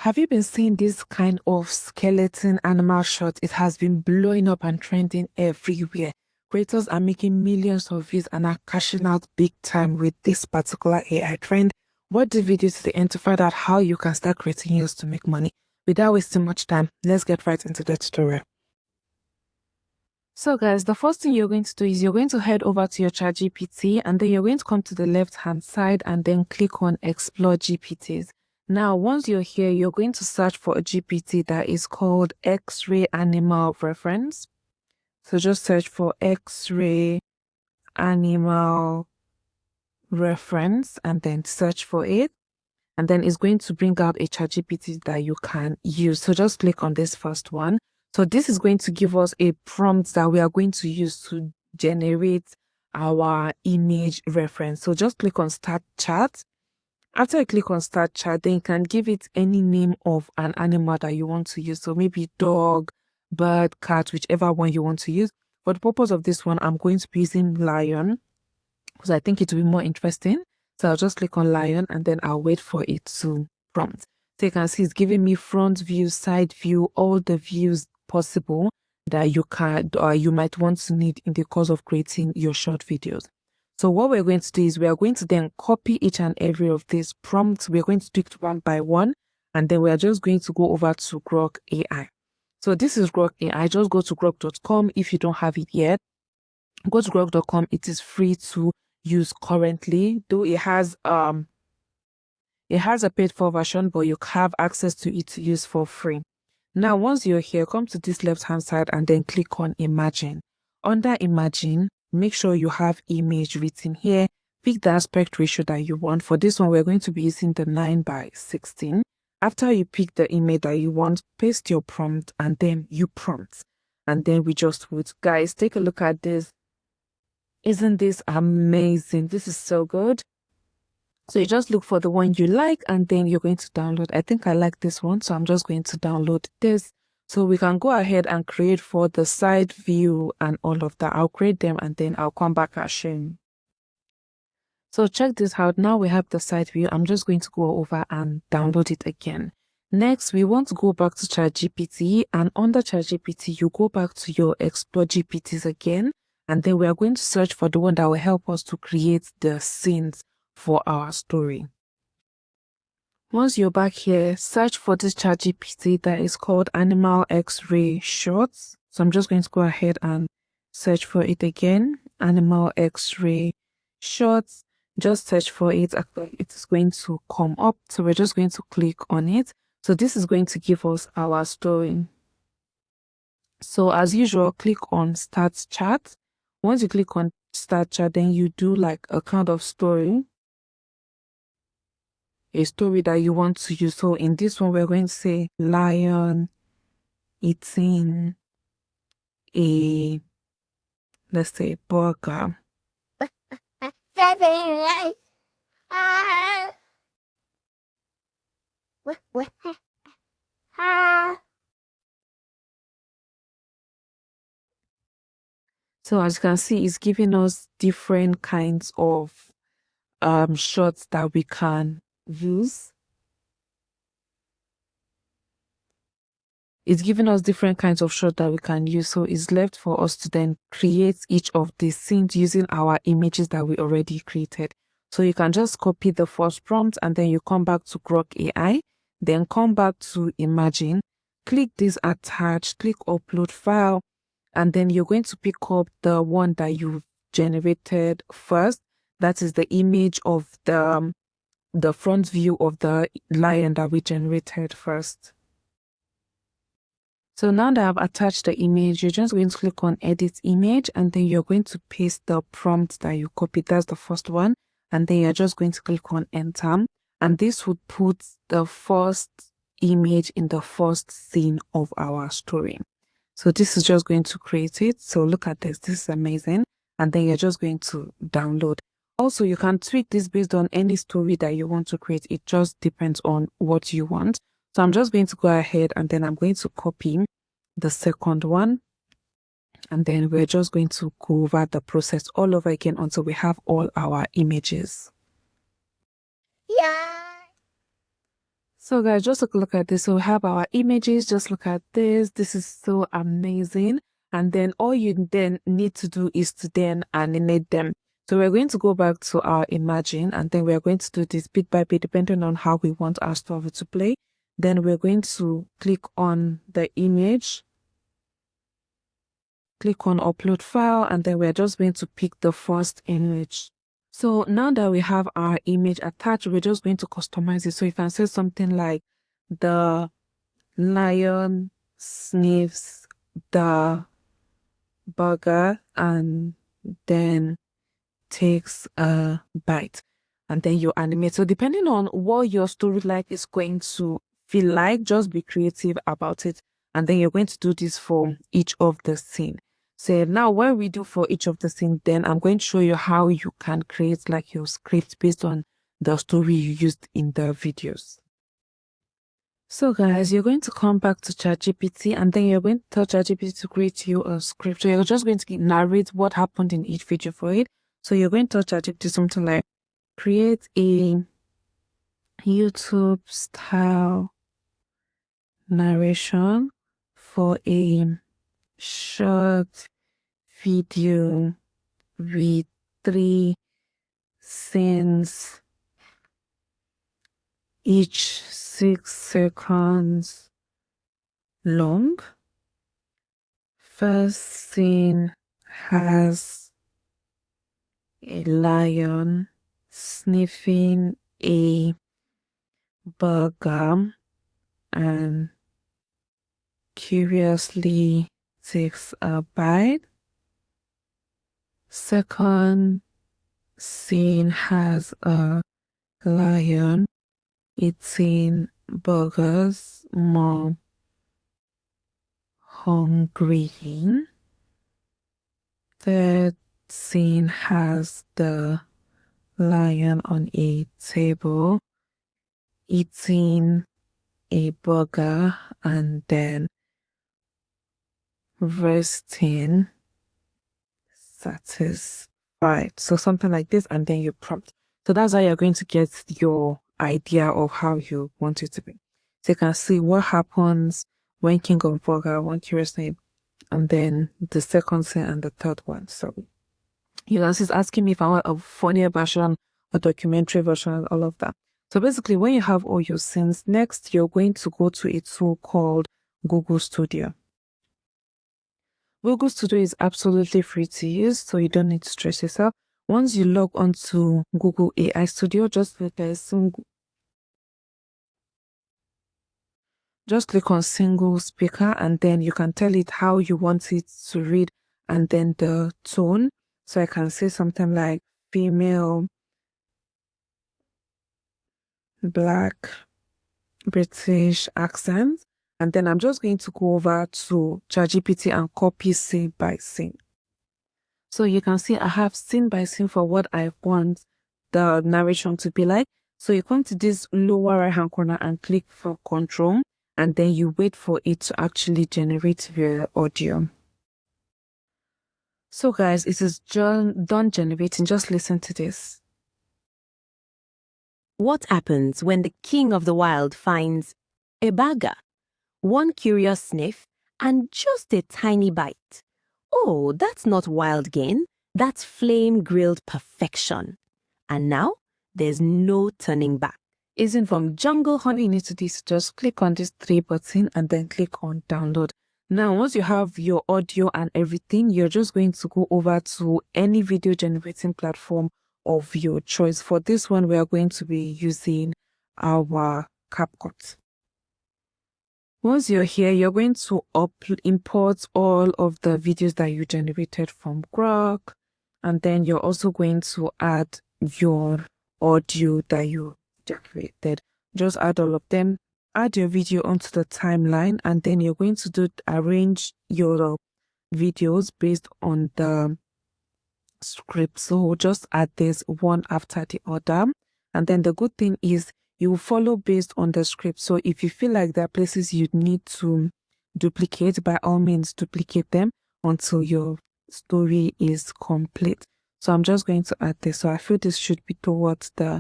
Have you been seeing this kind of skeleton animal shot? It has been blowing up and trending everywhere. Creators are making millions of views and are cashing out big time with this particular AI trend. Watch the video to the end to find out how you can start creating yours to make money. Without wasting much time, let's get right into the tutorial. So guys, the first thing you're going to do is you're going to head over to your ChatGPT and then you're going to come to the left hand side and then click on Explore GPTs. Now, once you're here, you're going to search for a GPT that is called X-ray animal reference. So just search for X-ray animal reference and then search for it. And then it's going to bring out a ChatGPT that you can use. So just click on this first one. So this is going to give us a prompt that we are going to use to generate our image reference. So just click on Start Chat. After you click on Start Chat, then you can give it any name of an animal that you want to use. So maybe dog, bird, cat, whichever one you want to use. For the purpose of this one, I'm going to be using lion because I think it will be more interesting. So I'll just click on lion and then I'll wait for it to prompt. So you can see it's giving me front view, side view, all the views possible that you can or you might want to need in the course of creating your short videos. So what we're going to do is we are going to then copy each and every of these prompts. We're going to do it one by one, and then we are just going to go over to Grok AI. So this is Grok AI. Just go to grok.com if you don't have it yet. Go to grok.com. It is free to use currently, though it has a paid for version, but you have access to it to use for free. Now, once you're here, come to this left-hand side and then click on Imagine. Under Imagine, make sure you have image written here. Pick the aspect ratio that you want. For this one, we're going to be using the 9:16. After you pick the image that you want, paste your prompt and then you prompt. And then we just would. Guys, take a look at this. Isn't this amazing? This is so good. So you just look for the one you like and then you're going to download. I think I like this one, so I'm just going to download this. So we can go ahead and create for the side view and all of that. I'll create them and then I'll come back and share. So check this out. Now we have the side view. I'm just going to go over and download it again. Next, we want to go back to ChatGPT, and under ChatGPT, you go back to your Explore GPTs again, and then we are going to search for the one that will help us to create the scenes for our story. Once you're back here, search for this ChatGPT that is called Animal X-ray Shorts. So I'm just going to go ahead and search for it again. Animal X-ray Shorts. Just search for it. It is going to come up. So we're just going to click on it. So this is going to give us our story. So as usual, click on Start Chat. Once you click on Start Chat, then you do like a kind of story. A story that you want to use. So in this one, we're going to say lion eating a, let's say, burger. So as you can see, it's giving us different kinds of shots that we can use. It's giving us different kinds of shots that we can use. So it's left for us to then create each of these scenes using our images that we already created. So you can just copy the first prompt and then you come back to Grok AI, then come back to Imagine, click this attach, click upload file, and then you're going to pick up the one that you've generated first. That is the image of the front view of the lion that we generated first. So now that I've attached the image, you're just going to click on edit image and then you're going to paste the prompt that you copied. That's the first one. And then you're just going to click on enter. And this would put the first image in the first scene of our story. So this is just going to create it. So look at this. This is amazing. And then you're just going to download. Also, you can tweak this based on any story that you want to create. It just depends on what you want. So I'm just going to go ahead and then I'm going to copy the second one. And then we're just going to go over the process all over again until we have all our images. Yeah. So guys, just take a look at this. So we have our images. Just look at this. This is so amazing. And then all you then need to do is to then animate them. So we're going to go back to our Imagine, and then we're going to do this bit by bit depending on how we want our story to play. Then we're going to click on the image, click on upload file, and then we're just going to pick the first image. So now that we have our image attached, we're just going to customize it. So if I say something like the lion sniffs the burger and then takes a bite, and then you animate. So depending on what your story like is going to feel like, just be creative about it. And then you're going to do this for each of the scene. So now when we do for each of the scene, then I'm going to show you how you can create like your script based on the story you used in the videos. So guys, you're going to come back to ChatGPT, and then you're going to tell ChatGPT to create you a script. So you're just going to narrate what happened in each video for it. So you're going to tell ChatGPT something like, create a YouTube style narration for a short video with 3 scenes, each 6 seconds long. First scene has a lion sniffing a burger and curiously takes a bite. Second scene has a lion eating burgers, more hungry. Third scene has the lion on a table eating a burger and then resting satisfied. So something like this, and then you prompt. So that's how you're going to get your idea of how you want it to be. So you can see what happens when King of Burger, one curious name, and then the second scene and the third one. So you can see it's asking me if I want a funnier version, a documentary version, and all of that. So basically, when you have all your scenes, next you're going to go to a tool called Google Studio. Google Studio is absolutely free to use, so you don't need to stress yourself. Once you log onto Google AI Studio, just click on single speaker, and then you can tell it how you want it to read and then the tone. So I can say something like female, black, British accent. And then I'm just going to go over to ChatGPT and copy scene by scene. So you can see I have scene by scene for what I want the narration to be like. So you come to this lower right hand corner and click for control, and then you wait for it to actually generate your audio. So guys, it is done generating. Just listen to this. What happens when the king of the wild finds a burger, one curious sniff, and just a tiny bite? Oh, that's not wild gain. That's flame-grilled perfection. And now, there's no turning back. Isn't from jungle. All you need to do is just click on this 3 button and then click on download. Now, once you have your audio and everything, you're just going to go over to any video generating platform of your choice. For this one, we are going to be using our CapCut. Once you're here, you're going to import all of the videos that you generated from Grok, and then you're also going to add your audio that you generated. Just add all of them, add your video onto the timeline, and then you're going to arrange your videos based on the script. So just add this one after the other, and then the good thing is you follow based on the script. So if you feel like there are places you need to duplicate, by all means duplicate them until your story is complete. So I'm just going to add this. So I feel this should be towards the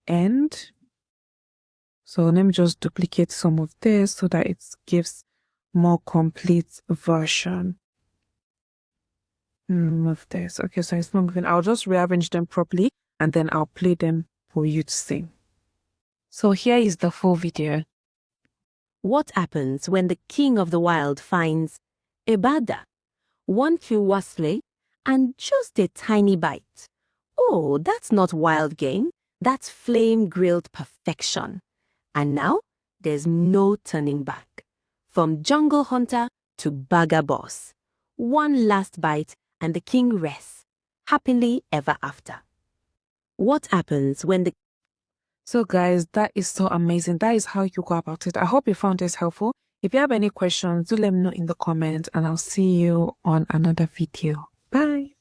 end. So let me just duplicate some of this so that it gives more complete version. Move this. Okay, so it's not moving. I'll just rearrange them properly and then I'll play them for you to see. So here is the full video. What happens when the king of the wild finds a burger, one wasle, and just a tiny bite? Oh, that's not wild game. That's flame-grilled perfection. And now, there's no turning back. From jungle hunter to burger boss. One last bite and the king rests, happily ever after. What happens when the... So guys, that is so amazing. That is how you go about it. I hope you found this helpful. If you have any questions, do let me know in the comments and I'll see you on another video. Bye.